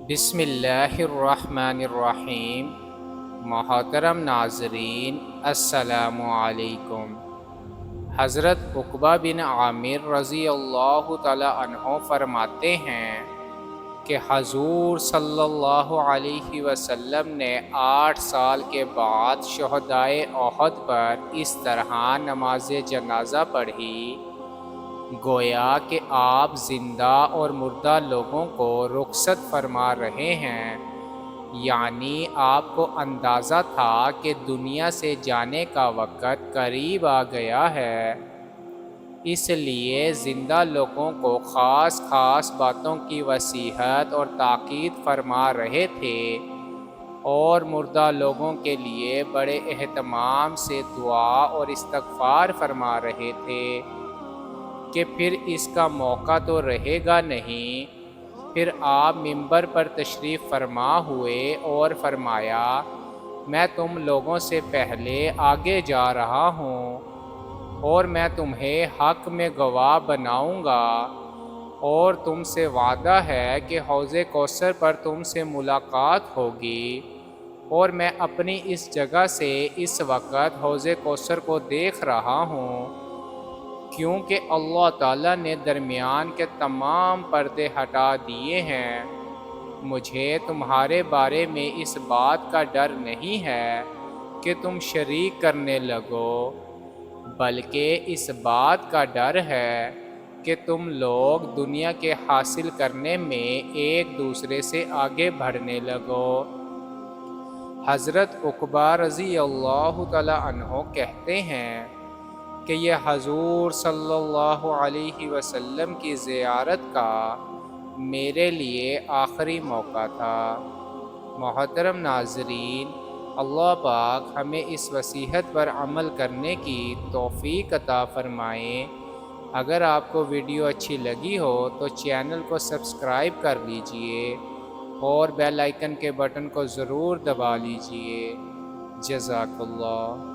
بسم اللہ الرحمن الرحیم۔ محترم ناظرین، السلام علیکم۔ حضرت عقبہ بن عامر رضی اللہ تعالی عنہ فرماتے ہیں کہ حضور صلی اللہ علیہ وسلم نے 8 سال کے بعد شہدائے احد پر اس طرح نماز جنازہ پڑھی گویا کہ آپ زندہ اور مردہ لوگوں کو رخصت فرما رہے ہیں، یعنی آپ کو اندازہ تھا کہ دنیا سے جانے کا وقت قریب آ گیا ہے، اس لیے زندہ لوگوں کو خاص خاص باتوں کی وصیت اور تاکید فرما رہے تھے اور مردہ لوگوں کے لیے بڑے اہتمام سے دعا اور استغفار فرما رہے تھے کہ پھر اس کا موقع تو رہے گا نہیں۔ پھر آپ ممبر پر تشریف فرما ہوئے اور فرمایا، میں تم لوگوں سے پہلے آگے جا رہا ہوں اور میں تمہیں حق میں گواہ بناؤں گا، اور تم سے وعدہ ہے کہ حوض کوثر پر تم سے ملاقات ہوگی، اور میں اپنی اس جگہ سے اس وقت حوض کوثر کو دیکھ رہا ہوں، کیونکہ اللہ تعالیٰ نے درمیان کے تمام پردے ہٹا دیے ہیں۔ مجھے تمہارے بارے میں اس بات کا ڈر نہیں ہے کہ تم شریک کرنے لگو، بلکہ اس بات کا ڈر ہے کہ تم لوگ دنیا کے حاصل کرنے میں ایک دوسرے سے آگے بڑھنے لگو۔ حضرت عقبہ رضی اللہ تعالی عنہ کہتے ہیں کہ یہ حضور صلی اللہ علیہ وسلم کی زیارت کا میرے لیے آخری موقع تھا۔ محترم ناظرین، اللہ پاک ہمیں اس وصیت پر عمل کرنے کی توفیق عطا فرمائے۔ اگر آپ کو ویڈیو اچھی لگی ہو تو چینل کو سبسکرائب کر لیجئے اور بیل آئیکن کے بٹن کو ضرور دبا لیجئے۔ جزاک اللہ۔